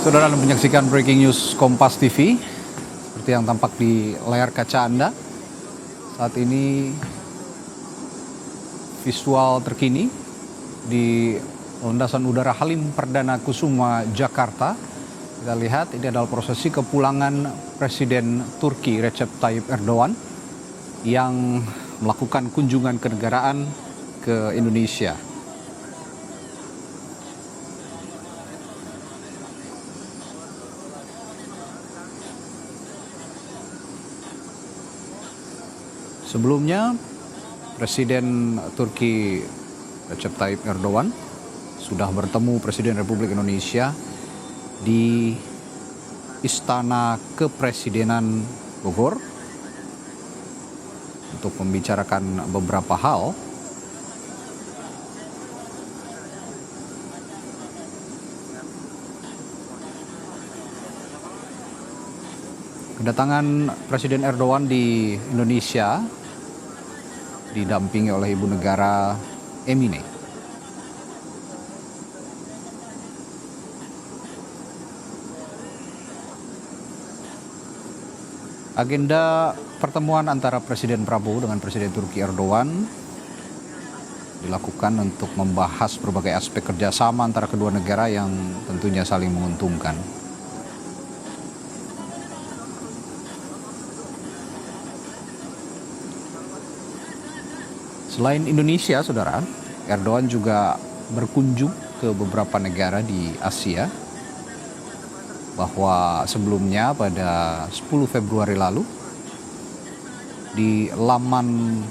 Saudara menyaksikan breaking news Kompas TV. Seperti yang tampak di layar kaca Anda. Saat ini visual terkini di landasan udara Halim Perdana Kusuma, Jakarta. Kita lihat ini adalah prosesi kepulangan Presiden Turki Recep Tayyip Erdogan yang melakukan kunjungan kenegaraan ke Indonesia. Sebelumnya, Presiden Turki Recep Tayyip Erdogan sudah bertemu Presiden Republik Indonesia di Istana Kepresidenan Bogor untuk membicarakan beberapa hal. Kedatangan Presiden Erdogan di Indonesia didampingi oleh Ibu Negara Emine. Agenda pertemuan antara Presiden Prabowo dengan Presiden Turki Erdogan dilakukan untuk membahas berbagai aspek kerjasama antara kedua negara yang tentunya saling menguntungkan. Selain Indonesia, saudara, Erdogan juga berkunjung ke beberapa negara di Asia. Bahwa sebelumnya pada 10 Februari lalu, di laman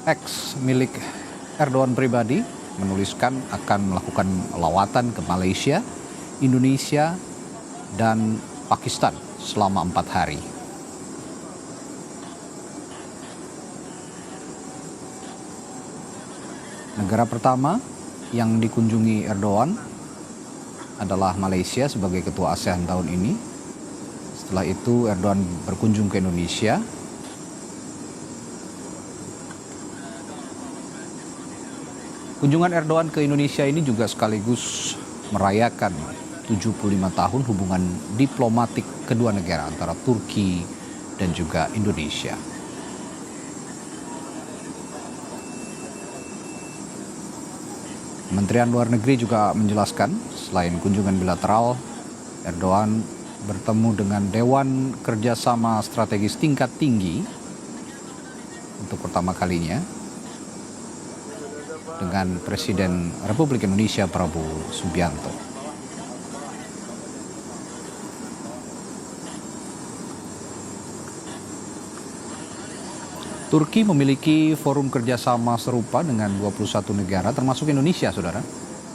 X milik Erdogan pribadi menuliskan akan melakukan lawatan ke Malaysia, Indonesia, dan Pakistan selama 4 hari. Negara pertama yang dikunjungi Erdogan adalah Malaysia sebagai ketua ASEAN tahun ini. Setelah itu Erdogan berkunjung ke Indonesia. Kunjungan Erdogan ke Indonesia ini juga sekaligus merayakan 75 tahun hubungan diplomatik kedua negara antara Turki dan juga Indonesia. Kementerian Luar Negeri juga menjelaskan, selain kunjungan bilateral, Erdogan bertemu dengan Dewan Kerjasama Strategis Tingkat Tinggi untuk pertama kalinya dengan Presiden Republik Indonesia Prabowo Subianto. Turki memiliki forum kerjasama serupa dengan 21 negara termasuk Indonesia, saudara.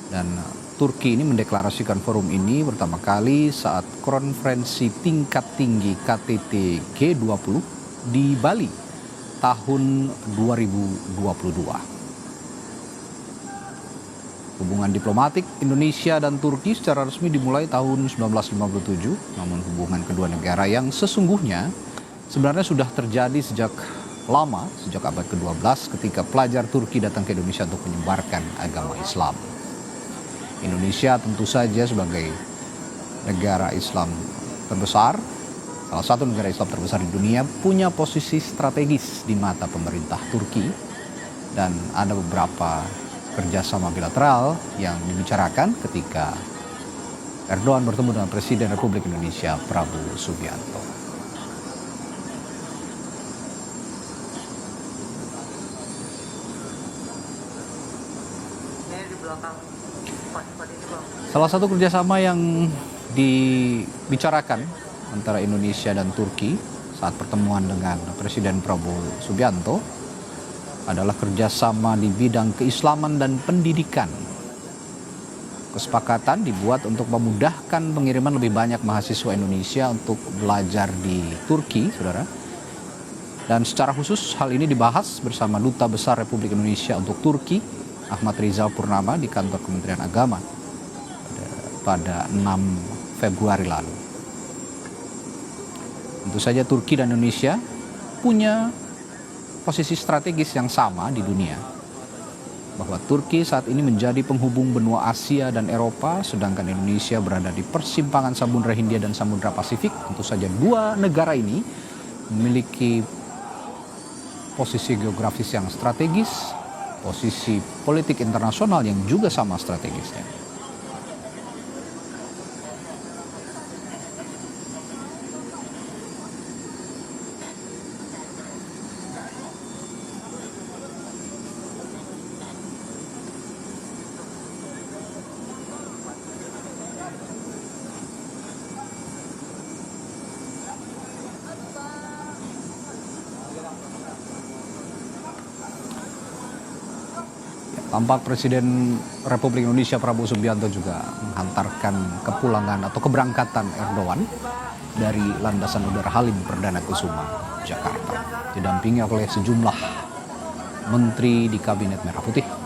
Dan Turki ini mendeklarasikan forum ini pertama kali saat konferensi tingkat tinggi KTT G20 di Bali tahun 2022. Hubungan diplomatik Indonesia dan Turki secara resmi dimulai tahun 1957, namun hubungan kedua negara yang sesungguhnya sebenarnya sudah terjadi sejak lama, sejak abad ke-12 ketika pelajar Turki datang ke Indonesia untuk menyebarkan agama Islam. Indonesia tentu saja sebagai negara Islam terbesar, salah satu negara Islam terbesar di dunia, punya posisi strategis di mata pemerintah Turki dan ada beberapa kerjasama bilateral yang dibicarakan ketika Erdogan bertemu dengan Presiden Republik Indonesia Prabowo Subianto. Salah satu kerjasama yang dibicarakan antara Indonesia dan Turki saat pertemuan dengan Presiden Prabowo Subianto adalah kerjasama di bidang keislaman dan pendidikan. Kesepakatan dibuat untuk memudahkan pengiriman lebih banyak mahasiswa Indonesia untuk belajar di Turki, saudara. Dan secara khusus hal ini dibahas bersama Duta Besar Republik Indonesia untuk Turki, Ahmad Rizal Purnama, di kantor Kementerian Agama pada 6 Februari lalu. Tentu saja Turki dan Indonesia punya posisi strategis yang sama di dunia. bahwa Turki saat ini menjadi penghubung benua Asia dan Eropa, sedangkan Indonesia berada di persimpangan Samudra Hindia dan Samudra Pasifik. Tentu saja dua negara ini memiliki posisi geografis yang strategis, posisi politik internasional yang juga sama strategisnya. Tampak Presiden Republik Indonesia Prabowo Subianto juga menghantarkan kepulangan atau keberangkatan Erdogan dari landasan udara Halim Perdana Kusuma, Jakarta, didampingi oleh sejumlah menteri di Kabinet Merah Putih.